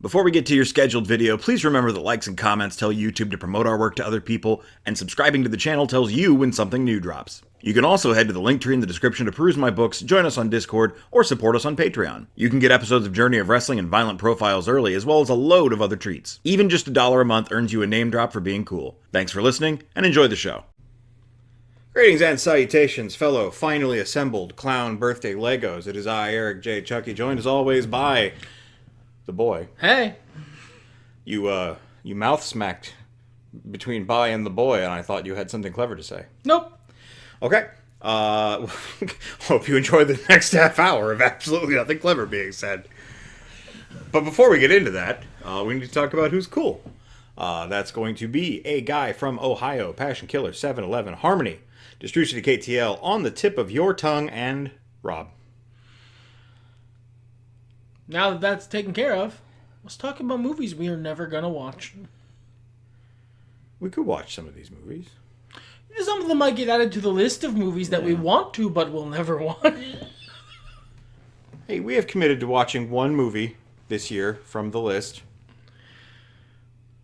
Before we get to your scheduled video, please remember that likes and comments tell YouTube to promote our work to other people, and subscribing to the channel tells you when something new drops. You can also head to the link tree in the description to peruse my books, join us on Discord, or support us on Patreon. You can get episodes of Journey of Wrestling and Violent Profiles early, as well as a load of other treats. Even just $1 a month earns you a name drop for being cool. Thanks for listening, and enjoy the show. Greetings and salutations, fellow finally assembled clown birthday Legos. It is I, Eric J. Chucky, joined as always by the boy. Hey. You mouth smacked between by and the boy, and I thought you had something clever to say. Nope. Okay. Hope you enjoy the next half hour of absolutely nothing clever being said. But before we get into that, we need to talk about who's cool. That's going to be a guy from Ohio, Passion Killer 711 Harmony, Distribution to KTL, on the tip of your tongue, and Rob. Now that that's taken care of, let's talk about movies we are never going to watch. We could watch some of these movies. Some of them might get added to the list of movies that we want to, but we'll never watch. Hey, we have committed to watching one movie this year from the list.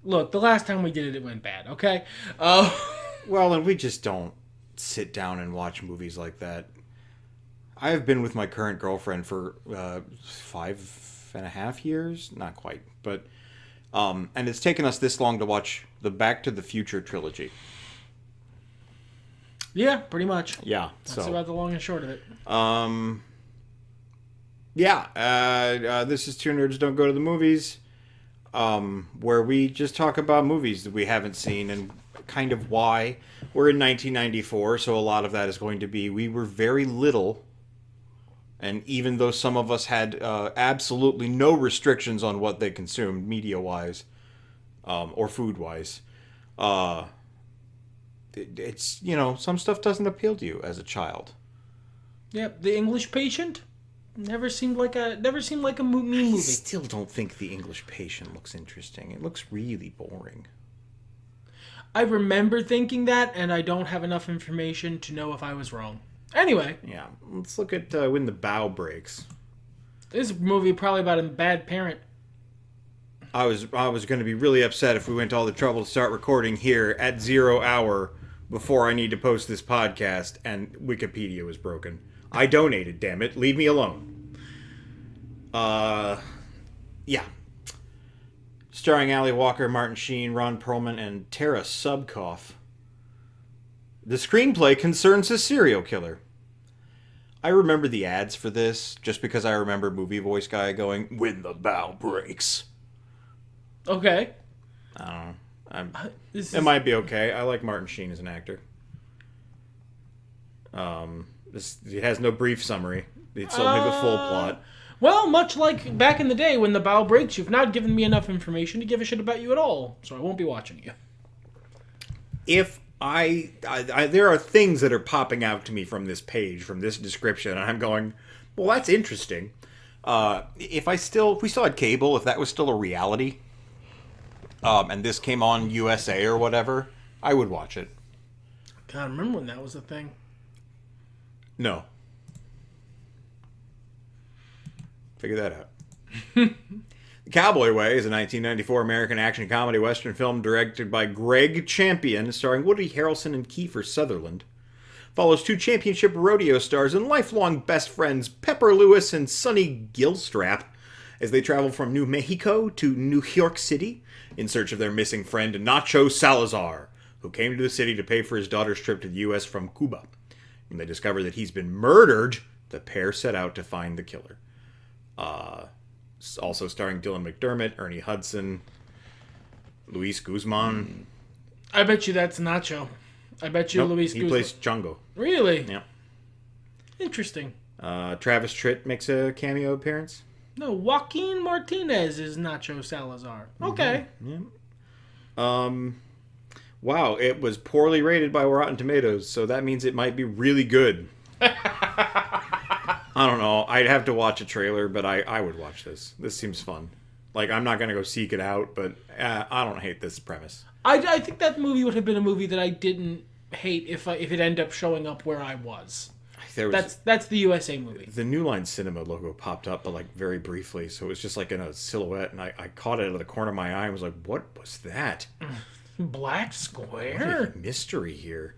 Look, the last time we did it, it went bad, okay? Well, and we just don't sit down and watch movies like that. I have been with my current girlfriend for 5.5 years. Not quite, but... and it's taken us this long to watch the Back to the Future trilogy. Yeah, pretty much. Yeah. That's about the long and short of it. This is Two Nerds Don't Go to the Movies, where we just talk about movies that we haven't seen and kind of why. We're in 1994, so a lot of that is going to be we were very little, and even though some of us had absolutely no restrictions on what they consumed media-wise or food-wise, it's, you know, some stuff doesn't appeal to you as a child. Yep, The English Patient never seemed like a mean movie. I still don't think The English Patient looks interesting. It looks really boring. I remember thinking that, and I don't have enough information to know if I was wrong. Anyway. Yeah, let's look at When the Bow Breaks. This movie probably about a bad parent. I was going to be really upset if we went to all the trouble to start recording here at 0 hour before I need to post this podcast, and Wikipedia was broken. I donated, damn it. Leave me alone. Yeah. Starring Ali Walker, Martin Sheen, Ron Perlman, and Tara Subkoff. The screenplay concerns a serial killer. I remember the ads for this just because I remember movie voice guy going, "When the bow breaks." Okay. I don't know. It might be okay. I like Martin Sheen as an actor. It has no brief summary. It's only the full plot. Well, much like back in the day when the bow breaks, you've not given me enough information to give a shit about you at all, so I won't be watching you. If there are things that are popping out to me from this page, from this description, and I'm going, well, that's interesting. If we still had cable, if that was still a reality, and this came on USA or whatever, I would watch it. God, remember when that was a thing? No. Figure that out. The Cowboy Way is a 1994 American action comedy western film directed by Greg Champion, starring Woody Harrelson and Kiefer Sutherland. Follows two championship rodeo stars and lifelong best friends Pepper Lewis and Sonny Gilstrap as they travel from New Mexico to New York City in search of their missing friend Nacho Salazar, who came to the city to pay for his daughter's trip to the U.S. from Cuba. When they discover that he's been murdered, the pair set out to find the killer. Also starring Dylan McDermott, Ernie Hudson, Luis Guzman. I bet you that's Nacho. I bet you Luis Guzman. He plays Chungo. Really? Yeah. Interesting. Travis Tritt makes a cameo appearance. No, Joaquin Martinez is Nacho Salazar. Okay. Mm-hmm. Yeah. Wow, it was poorly rated by Rotten Tomatoes, so that means it might be really good. I don't know. I'd have to watch a trailer, but I would watch this. This seems fun. Like, I'm not going to go seek it out, but I don't hate this premise. I think that movie would have been a movie that I didn't hate if it ended up showing up where I was. I There was That's the USA movie. the New Line Cinema logo popped up, but like very briefly, so it was just like in a silhouette, and I caught it out of the corner of my eye and was like, "What was that? Black What Square? a mystery here."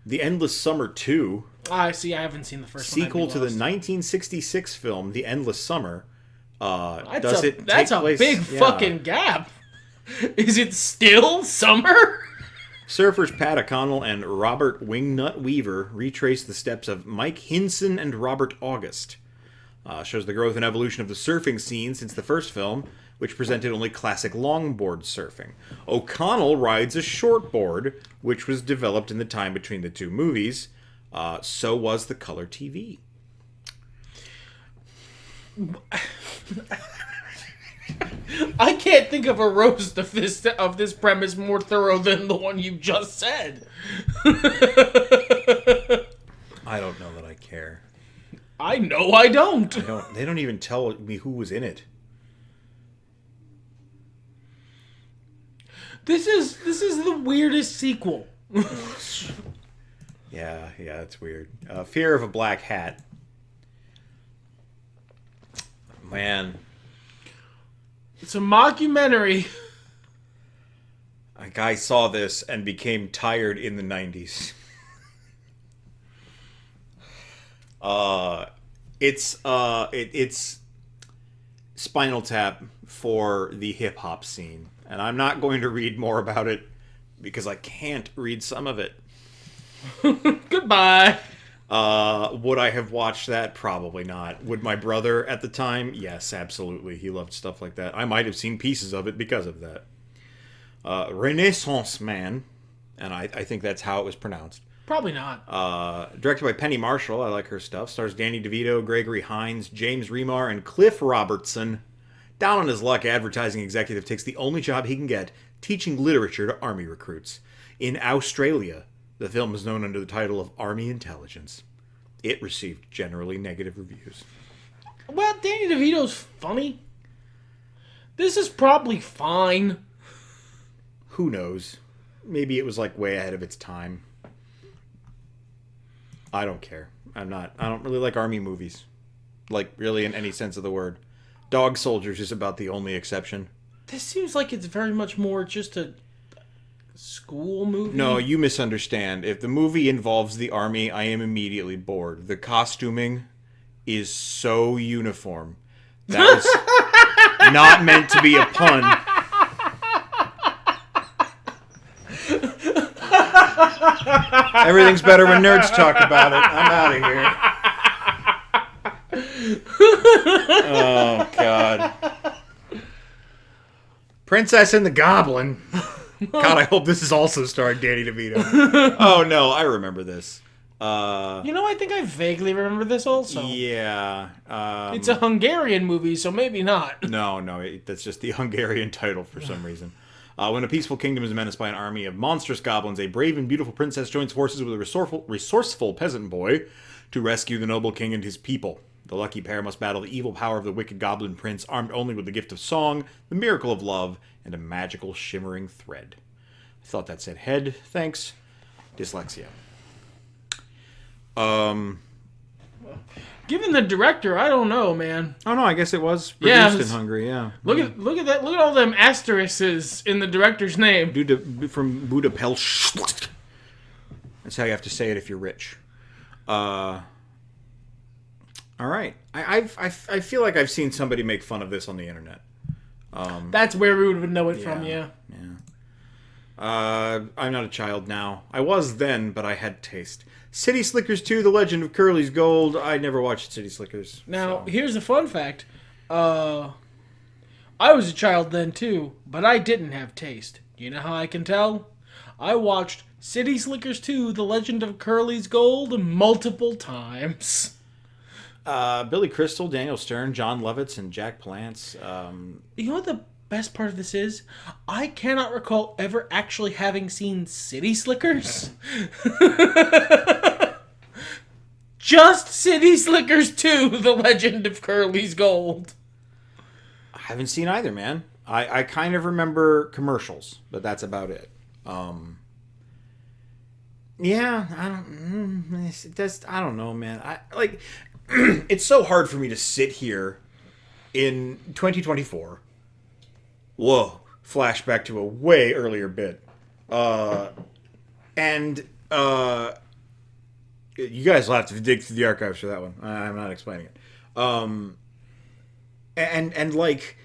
The Endless Summer 2, I see. I haven't seen the first one. sequel to the 1966 film The Endless Summer. That's Take a place? big Yeah. fucking gap. Is it still summer? Surfers Pat O'Connell and Robert Wingnut Weaver retrace the steps of Mike Hinson and Robert August. Shows the growth and evolution of the surfing scene since the first film, which presented only classic longboard surfing. O'Connell rides a shortboard, which was developed in the time between the two movies. So was the color TV. I can't think of a roast of this premise more thorough than the one you just said. I don't know that I care. I know I don't. They don't even tell me who was in it. This is the weirdest sequel. Yeah, it's weird. Fear of a Black Hat. Man. It's a mockumentary. A guy saw this and became tired in the 90s. It's Spinal Tap for the hip hop scene, and I'm not going to read more about it because I can't read some of it. Goodbye. Would I have watched that? Probably not. Would my brother at the time? Yes, absolutely. He loved stuff like that. I might have seen pieces of it because of that. Renaissance Man, and I think that's how it was pronounced. Probably not. Directed by Penny Marshall. I like her stuff. Stars Danny DeVito, Gregory Hines, James Remar, and Cliff Robertson. Down on his luck, advertising executive takes the only job he can get, teaching literature to Army recruits. In Australia, the film is known under the title of Army Intelligence. It received generally negative reviews. Well, Danny DeVito's funny. This is probably fine. Who knows? Maybe it was like way ahead of its time. I don't care. I don't really like Army movies. Like, really in any sense of the word. Dog Soldiers is about the only exception. This seems like it's very much more just a school movie. No, you misunderstand. If the movie involves the Army, I am immediately bored. The costuming is so uniform. That was not meant to be a pun. Everything's better when nerds talk about it. I'm out of here. Oh, God. Princess and the Goblin. God, I hope this is also starring Danny DeVito. Oh, no, I remember this. I think I vaguely remember this also. Yeah. It's a Hungarian movie, so maybe not. No, that's just the Hungarian title for some reason. When a peaceful kingdom is menaced by an army of monstrous goblins, a brave and beautiful princess joins forces with a resourceful peasant boy to rescue the noble king and his people. The lucky pair must battle the evil power of the wicked goblin prince, armed only with the gift of song, the miracle of love, and a magical shimmering thread. I thought that said head. Thanks. Dyslexia. Given the director, I don't know, man. Oh no, I guess it was produced in Hungary. Yeah. Look at that. Look at all them asterisks in the director's name. From Budapest. That's how you have to say it if you're rich. All right. I feel like I've seen somebody make fun of this on the internet. That's where we would know it from. Yeah. I'm not a child now. I was then, but I had taste. City Slickers 2: The Legend of Curly's Gold. I never watched City Slickers. Now, here's a fun fact. I was a child then too, but I didn't have taste. You know how I can tell? I watched City Slickers 2: The Legend of Curly's Gold multiple times. Billy Crystal, Daniel Stern, John Lovitz, and Jack Palance. You know what the best part of this is? I cannot recall ever actually having seen City Slickers. Just City Slickers 2, The Legend of Curly's Gold. I haven't seen either, man. I kind of remember commercials, but that's about it. Yeah, I don't know, man. I like. It's so hard for me to sit here in 2024. Whoa, flashback to a way earlier bit. And you guys will have to dig through the archives for that one. I'm not explaining it. And like,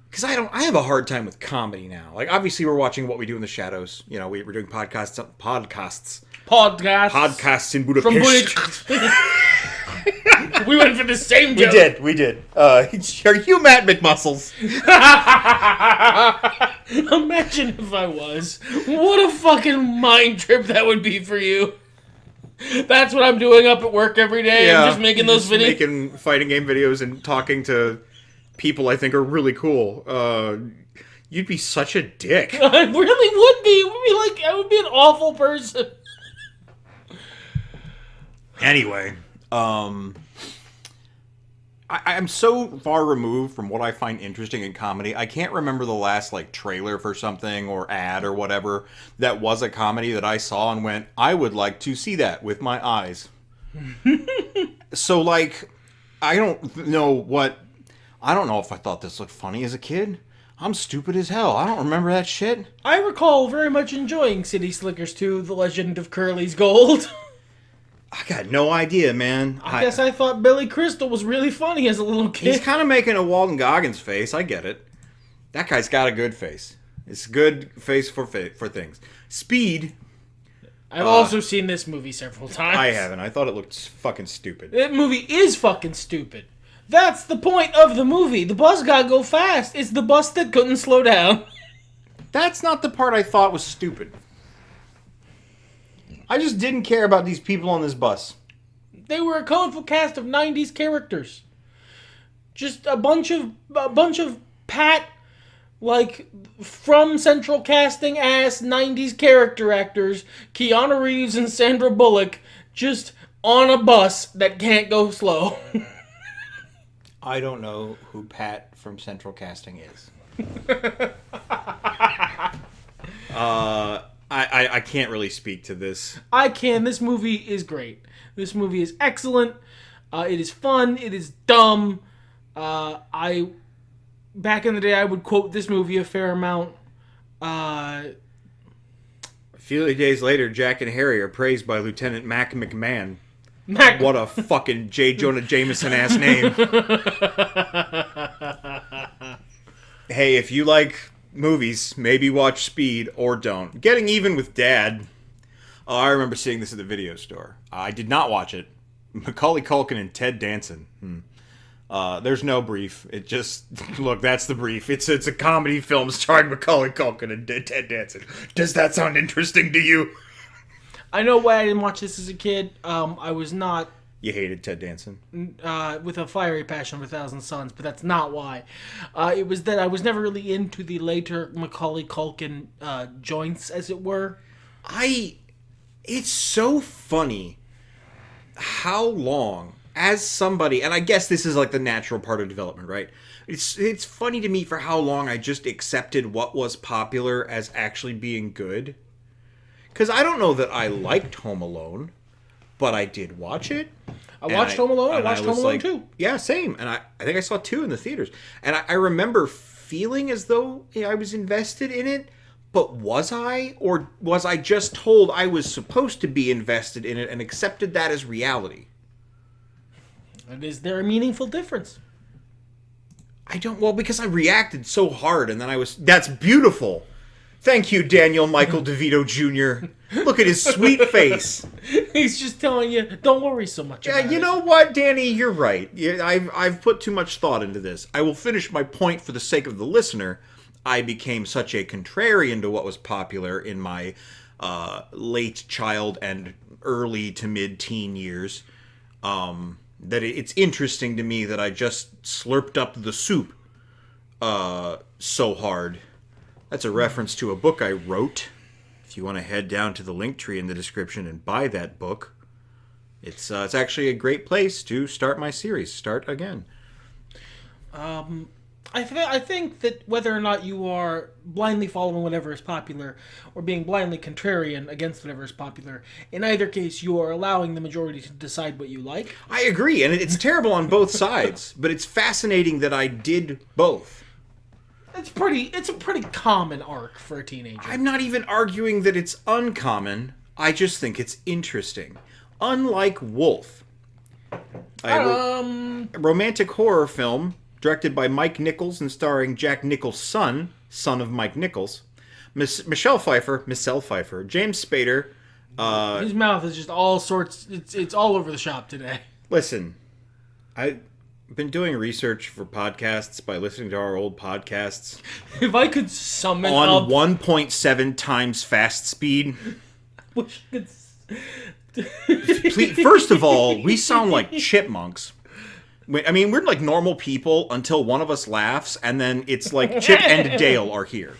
because I have a hard time with comedy now. Like, obviously, we're watching What We Do in the Shadows. You know, we're doing podcasts in Budapest. From we went for the same joke. We did. Are you Matt McMuscles? Imagine if I was. What a fucking mind trip that would be for you. That's what I'm doing up at work every day. Yeah, I'm just making those videos. Making fighting game videos and talking to people I think are really cool. You'd be such a dick. I really would be. I would be an awful person. Anyway, I'm so far removed from what I find interesting in comedy. I can't remember the last trailer for something or ad or whatever that was a comedy that I saw and went, I would like to see that with my eyes. So I don't know if I thought this looked funny as a kid. I'm stupid as hell. I don't remember that shit. I recall very much enjoying City Slickers 2, The Legend of Curly's Gold. I got no idea, man. I guess I thought Billy Crystal was really funny as a little kid. He's kind of making a Walton Goggins face. I get it. That guy's got a good face. It's a good face for things. Speed. I've also seen this movie several times. I haven't. I thought it looked fucking stupid. That movie is fucking stupid. That's the point of the movie. The bus gotta go fast. It's the bus that couldn't slow down. That's not the part I thought was stupid. I just didn't care about these people on this bus. They were a colorful cast of 90's characters. Just a bunch of Pat, from Central Casting ass 90's character actors, Keanu Reeves and Sandra Bullock, just on a bus that can't go slow. I don't know who Pat from Central Casting is. I can't really speak to this. I can. This movie is great. This movie is excellent. It is fun. It is dumb. Back in the day, I would quote this movie a fair amount. A few days later, Jack and Harry are praised by Lieutenant Mac McMahon. What a fucking J. Jonah Jameson ass name. Hey, if you like movies, maybe watch Speed or don't. Getting Even with Dad. Oh, I remember seeing this at the video store. I did not watch it. Macaulay Culkin and Ted Danson. There's no brief. It just look. That's the brief. It's a comedy film starring Macaulay Culkin and Ted Danson. Does that sound interesting to you? I know why I didn't watch this as a kid. I was not. You hated Ted Danson? With a fiery passion for 1,000 Suns, but that's not why. It was that I was never really into the later Macaulay Culkin joints, as it were. It's so funny how long, as somebody, and I guess this is the natural part of development, right? It's funny to me for how long I just accepted what was popular as actually being good. Because I don't know that I liked Home Alone, but I did watch it. I watched Home Alone. I watched Home Alone 2. Yeah, same. And I think I saw 2 in the theaters. And I remember feeling as though I was invested in it. But was I? Or was I just told I was supposed to be invested in it and accepted that as reality? And is there a meaningful difference? I don't... Well, because I reacted so hard and then I was... That's beautiful! Thank you, Daniel Michael DeVito Jr. Look at his sweet face. He's just telling you, don't worry so much about it. Yeah, you know what, Danny? You're right. I've put too much thought into this. I will finish my point for the sake of the listener. I became such a contrarian to what was popular in my late child and early to mid-teen years that it's interesting to me that I just slurped up the soup so hard. That's a reference to a book I wrote. If you want to head down to the link tree in the description and buy that book, it's actually a great place to start my series. Start again. I think that whether or not you are blindly following whatever is popular or being blindly contrarian against whatever is popular, in either case, you are allowing the majority to decide what you like. I agree, and it's terrible on both sides, but it's fascinating that I did both. It's a pretty common arc for a teenager. I'm not even arguing that it's uncommon. I just think it's interesting. Unlike Wolf, a romantic horror film directed by Mike Nichols and starring Jack Nichols' son of Mike Nichols, Michelle Pfeiffer, James Spader. His mouth is just all sorts. It's all over the shop today. Listen, I've been doing research for podcasts by listening to our old podcasts. If I could summon on up 1.7 times fast speed. wish I could. Please, first of all, we sound like chipmunks. I mean, we're like normal people until one of us laughs, and then it's like Chip and Dale are here.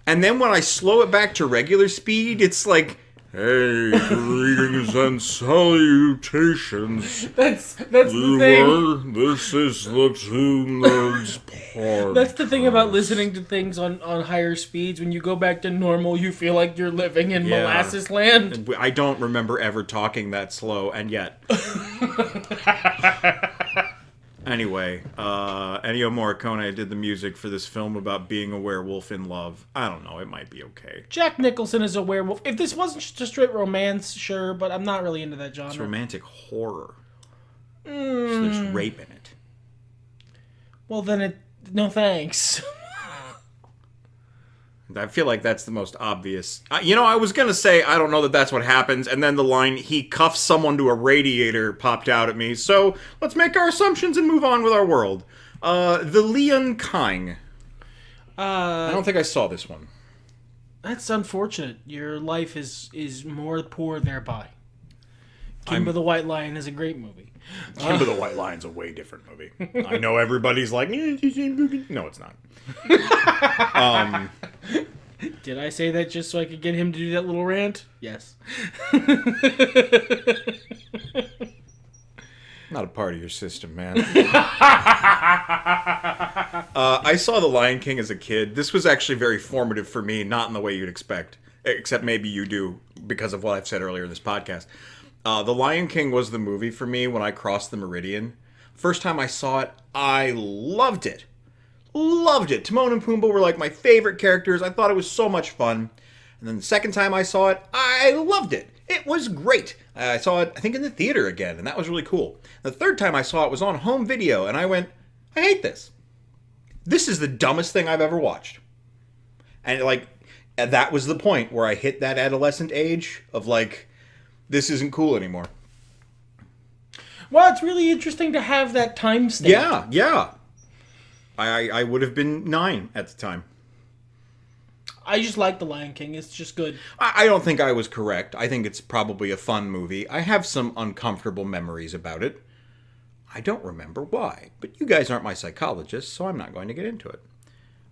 And then when I slow it back to regular speed, it's like, hey, greetings and salutations. That's the thing. This is the Two Nerds Podcast. That's the thing about listening to things on higher speeds. When you go back to normal, you feel like you're living in molasses land. I don't remember ever talking that slow, and yet. Anyway, Ennio Morricone did the music for this film about being a werewolf in love. I don't know, it might be okay. Jack Nicholson is a werewolf. If this wasn't just a straight romance, sure, but I'm not really into that genre. It's romantic horror. So there's rape in it. Well, then no thanks. I feel like that's the most obvious. I was going to say, I don't know that that's what happens, and then the line, he cuffs someone to a radiator, popped out at me. So, let's make our assumptions and move on with our world. The Leon Kang. I don't think I saw this one. That's unfortunate. Your life is more poor thereby. Kimba the White Lion is a great movie. Kimba the White Lion's a way different movie. I know everybody's like, no, it's not. Did I say that just so I could get him to do that little rant? Yes. Not a part of your system, man. I saw The Lion King as a kid. This was actually very formative for me, not in the way you'd expect, except maybe you do because of what I've said earlier in this podcast. The Lion King was the movie for me when I crossed the Meridian. First time I saw it, I loved it. Loved it. Timon and Pumbaa were like my favorite characters. I thought it was so much fun. And then the second time I saw it, I loved it. It was great. I saw it, I think, in the theater again, and that was really cool. The third time I saw it was on home video, and I went, I hate this. This is the dumbest thing I've ever watched. And that was the point where I hit that adolescent age of this isn't cool anymore. Well, it's really interesting to have that time stamp. Yeah. I would have been 9 at the time. I just like The Lion King. It's just good. I don't think I was correct. I think it's probably a fun movie. I have some uncomfortable memories about it. I don't remember why. But you guys aren't my psychologists, so I'm not going to get into it.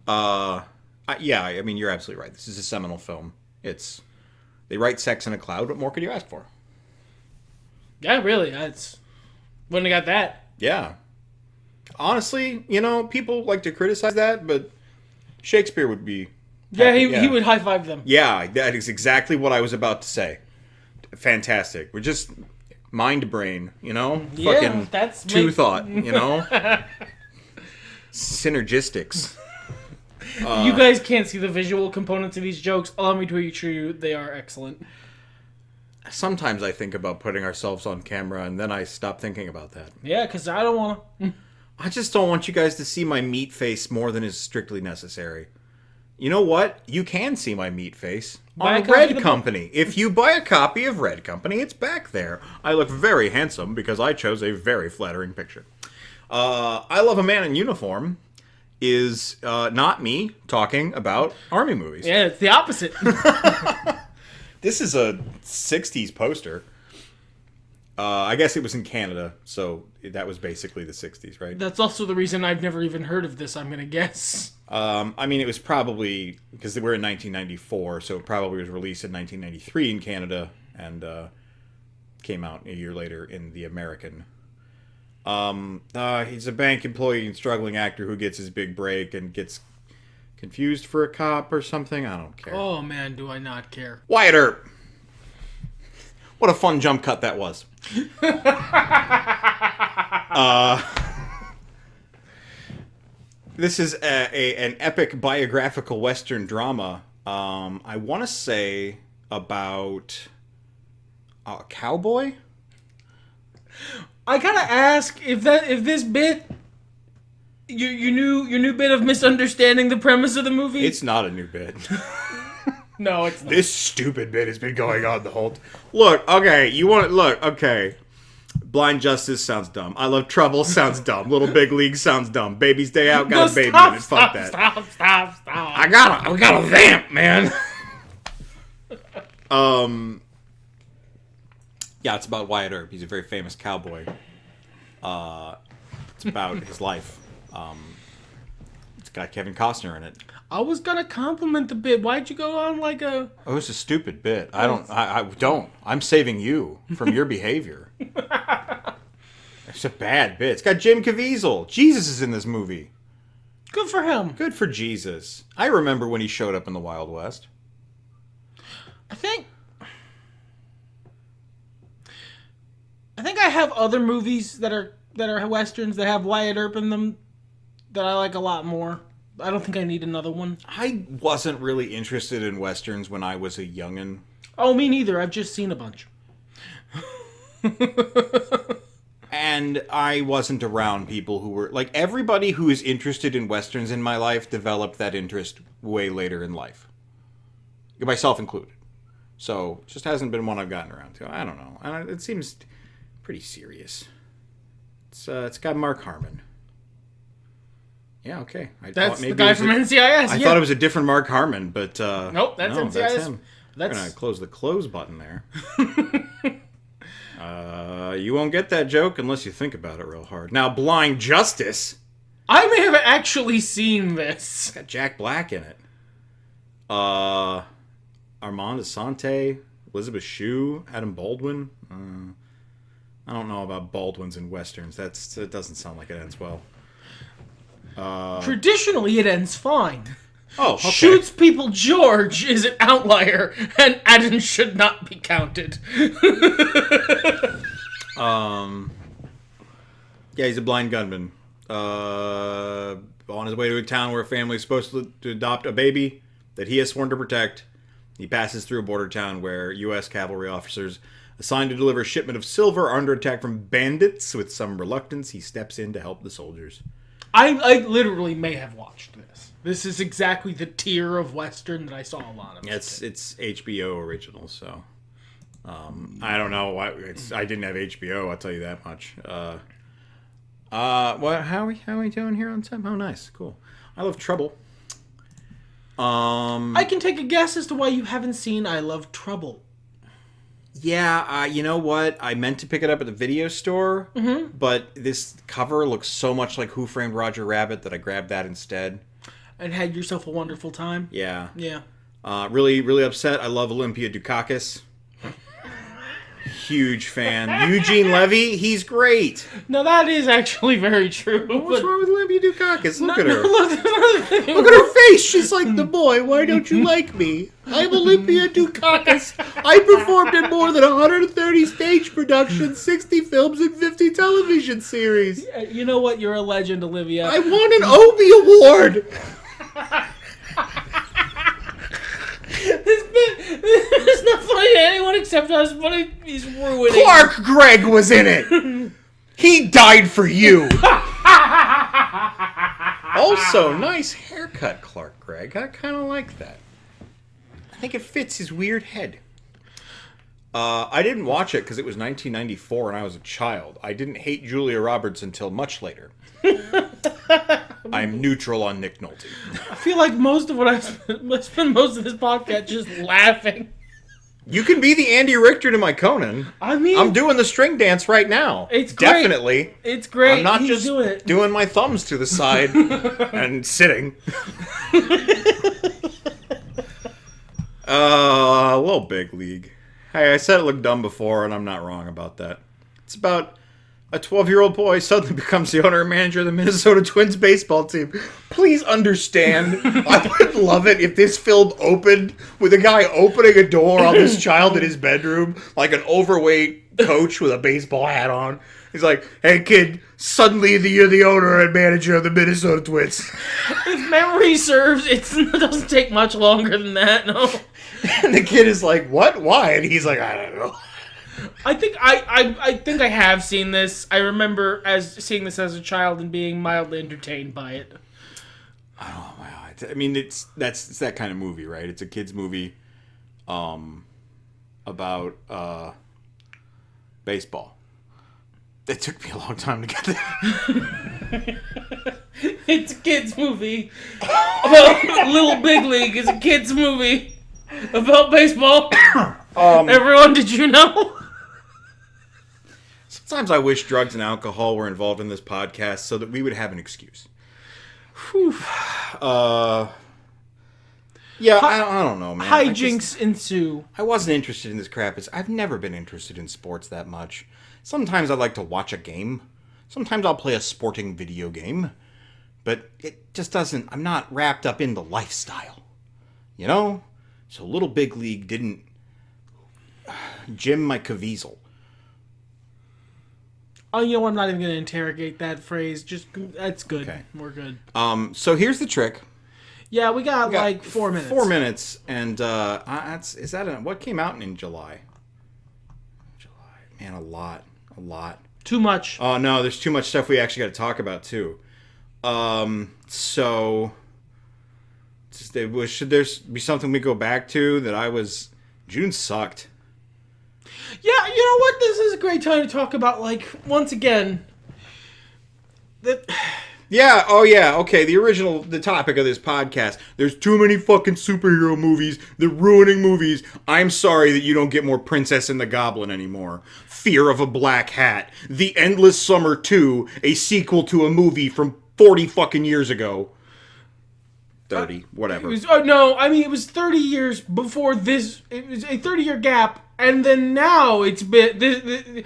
Yeah, I mean, you're absolutely right. This is a seminal film. They write sex in a cloud. What more could you ask for? Yeah, really. Wouldn't have got that. Yeah. Honestly, people like to criticize that, but Shakespeare would be... Yeah, he would high-five them. Yeah, that is exactly what I was about to say. Fantastic. We're just mind-brain, Yeah, fucking that's... two-thought, Synergistics. You guys can't see the visual components of these jokes. Allow me to assure you they are excellent. Sometimes I think about putting ourselves on camera, and then I stop thinking about that. Yeah, because I don't want to... I just don't want you guys to see my meat face more than is strictly necessary. You know what? You can see my meat face on Red Company. If you buy a copy of Red Company, it's back there. I look very handsome because I chose a very flattering picture. I Love a Man in Uniform is not me talking about army movies. Yeah, it's the opposite. This is a 60s poster. I guess it was in Canada, so that was basically the 60s, right? That's also the reason I've never even heard of this, I'm going to guess. I mean, it was probably, because we're in 1994, so it probably was released in 1993 in Canada, and came out a year later in the American He's a bank employee and struggling actor who gets his big break and gets confused for a cop or something. I don't care. Oh, man, do I not care. Wyatt Earp. What a fun jump cut that was. This is an epic biographical Western drama. I want to say about a cowboy. I gotta ask if this bit, your new bit of misunderstanding the premise of the movie. It's not a new bit. No, it's not. This stupid bit has been going on the whole. Look, okay, okay. Blind Justice sounds dumb. I Love Trouble sounds dumb. Little Big League sounds dumb. Baby's Day Out got a baby in it. Fuck that. Stop. I got a vamp, man. Yeah, it's about Wyatt Earp. He's a very famous cowboy. It's about his life. It's got Kevin Costner in it. I was gonna compliment the bit. Why'd you go on like a... Oh, it's a stupid bit. I don't. I'm saving you from your behavior. It's a bad bit. It's got Jim Caviezel. Jesus is in this movie. Good for him. Good for Jesus. I remember when he showed up in the Wild West. I think I have other movies that are westerns that have Wyatt Earp in them that I like a lot more. I don't think I need another one. I wasn't really interested in westerns when I was a youngin'. Oh, me neither. I've just seen a bunch. And I wasn't around people who were... Like, everybody who is interested in westerns in my life developed that interest way later in life. Myself included. So, it just hasn't been one I've gotten around to. I don't know. And it seems pretty serious. It's got Mark Harmon. Yeah, okay. That's the guy from NCIS. I thought it was a different Mark Harmon, but... Nope, that's NCIS. That's him. We're going to close the close button there. You won't get that joke unless you think about it real hard. Now, Blind Justice. I may have actually seen this. It's got Jack Black in it. Armand Assante, Elizabeth Shue, Adam Baldwin. I don't know about Baldwins in westerns. It doesn't sound like it ends well. Traditionally, it ends fine. Oh, okay. Shoots people George is an outlier, and Adam should not be counted. Yeah, he's a blind gunman. On his way to a town where a family is supposed to adopt a baby that he has sworn to protect, he passes through a border town where U.S. cavalry officers assigned to deliver a shipment of silver are under attack from bandits. With some reluctance, he steps in to help the soldiers. I literally may have watched this. This is exactly the tier of Western that I saw a lot of. It's HBO original, so I don't know why I didn't have HBO. I'll tell you that much. What? How are we doing here on time? Oh, nice, cool. I Love Trouble. I can take a guess as to why you haven't seen I Love Trouble. Yeah, you know what? I meant to pick it up at the video store, but this cover looks so much like Who Framed Roger Rabbit that I grabbed that instead. And had yourself a wonderful time? Yeah. Yeah. Really, really upset. I love Olympia Dukakis. Huge fan. Eugene Levy, he's great. No, that is actually very true. What's wrong with Olympia Dukakis? Look at her. Look Look at her face. She's like, the boy, why don't you like me? I'm Olympia Dukakis. I performed in more than 130 stage productions, 60 films, and 50 television series. You know what? You're a legend, Olivia. I won an Obie Award. It's not funny to anyone except us, but he's ruining. Clark Gregg was in it. He died for you. Also, nice haircut, Clark Gregg. I kind of like that. I think it fits his weird head. I didn't watch it because it was 1994 and I was a child. I didn't hate Julia Roberts until much later. I'm neutral on Nick Nolte. I feel like most of what I spend most of this podcast just laughing. You can be the Andy Richter to my Conan. I mean, I'm doing the string dance right now. It's great. Definitely. It's great. I'm not He's just doing my thumbs to the side and sitting. Little Big League. Hey, I said it looked dumb before, and I'm not wrong about that. It's about a 12-year-old boy suddenly becomes the owner and manager of the Minnesota Twins baseball team. Please understand, I would love it if this film opened with a guy opening a door on this child in his bedroom, like an overweight coach with a baseball hat on. He's like, hey kid, suddenly you're the owner and manager of the Minnesota Twins. If memory serves, it doesn't take much longer than that, no. And the kid is like, what? Why? And he's like, I don't know. I think I have seen this. I remember seeing this as a child and being mildly entertained by it. Oh wow! I mean, it's that kind of movie, right? It's a kids movie, about baseball. It took me a long time to get there. It's a kids movie about Little Big League. Is a kids movie about baseball. Everyone, did you know? Sometimes I wish drugs and alcohol were involved in this podcast so that we would have an excuse. Whew. Yeah, I don't know, man. Hijinks ensue. I wasn't interested in this crap. I've never been interested in sports that much. Sometimes I like to watch a game. Sometimes I'll play a sporting video game. But it just doesn't... I'm not wrapped up in the lifestyle. You know? So Little Big League didn't... Jim my caviezel. Oh, you know what? I'm not even going to interrogate that phrase. Just, that's good. Okay. We're good. So here's the trick. Yeah, we got like 4 minutes. 4 minutes, and what came out in July? Man, a lot. Too much. Oh no, there's too much stuff we actually got to talk about too. So should there be something we go back to that June sucked. Yeah, you know what? This is a great time to talk about, like, once again, that... Yeah, oh yeah, okay, the topic of this podcast. There's too many fucking superhero movies. They're ruining movies. I'm sorry that you don't get more Princess and the Goblin anymore. Fear of a Black Hat. The Endless Summer 2, a sequel to a movie from 40 fucking years ago. 30, whatever. It was 30 years before this. It was a 30-year gap, and then now it's been... The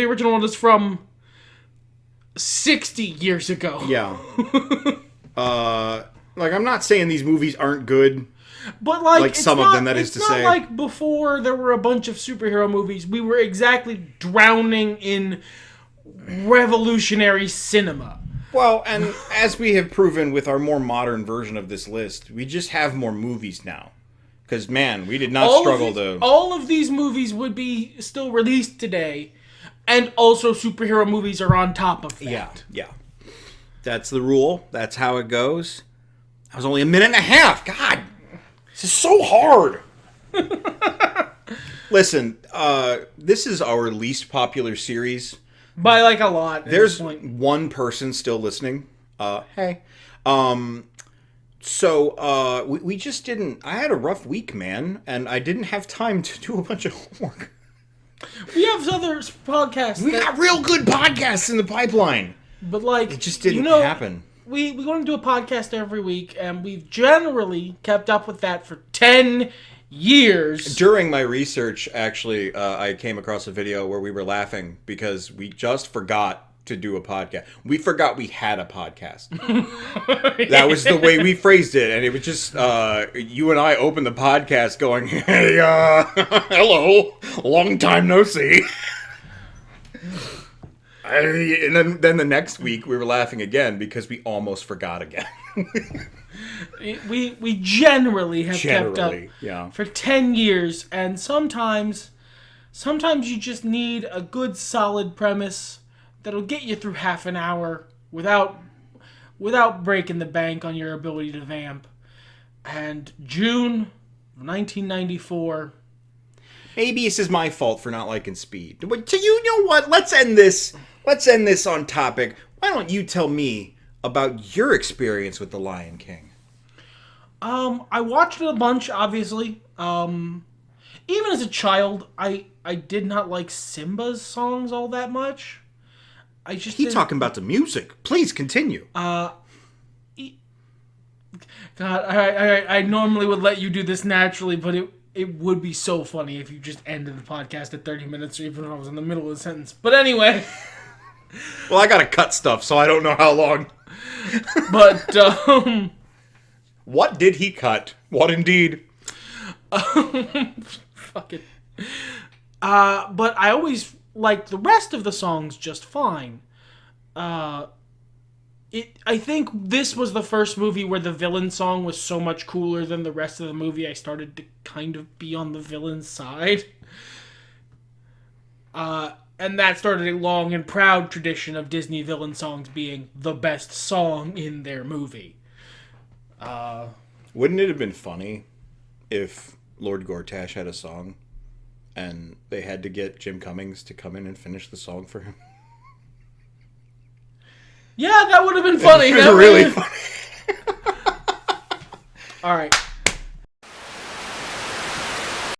original one is from... 60 years ago. Yeah. I'm not saying these movies aren't good. But like some of them, that is to say. It's not like before there were a bunch of superhero movies, we were exactly drowning in revolutionary cinema. Well, and as we have proven with our more modern version of this list, we just have more movies now. Because, man, we did not struggle to... All of these movies would be still released today. And also superhero movies are on top of that. Yeah. That's the rule. That's how it goes. That was only a minute and a half. God, this is so hard. Listen, this is our least popular series. By like a lot. There's one person still listening. Hey. So we just didn't... I had a rough week, man. And I didn't have time to do a bunch of homework. We have other podcasts. We got real good podcasts in the pipeline. But like... It just didn't happen. We want to do a podcast every week, and we've generally kept up with that for 10 years. During my research, actually, I came across a video where we were laughing because we just forgot to do a podcast. We forgot we had a podcast. That was the way we phrased it, and it was just you and I opened the podcast going, hey, hello, long time no see. And then the next week we were laughing again because we almost forgot again. we generally have kept up for 10 years, and sometimes you just need a good solid premise that'll get you through half an hour without breaking the bank on your ability to vamp. And June of 1994. Maybe this is my fault for not liking Speed. So you know what? Let's end this on topic. Why don't you tell me about your experience with The Lion King? I watched it a bunch, obviously. Even as a child, I did not like Simba's songs all that much. Talking about the music. Please continue. God, I normally would let you do this naturally, but It would be so funny if you just ended the podcast at 30 minutes, or even when I was in the middle of the sentence. But anyway. Well, I gotta cut stuff, so I don't know how long. But, What did he cut? What indeed? Fuck it. But I always liked the rest of the songs just fine. I think this was the first movie where the villain song was so much cooler than the rest of the movie. I started to kind of be on the villain's side. And that started a long and proud tradition of Disney villain songs being the best song in their movie. Wouldn't it have been funny if Lord Gortash had a song and they had to get Jim Cummings to come in and finish the song for him? Yeah, that would have been funny. It was really funny. All right.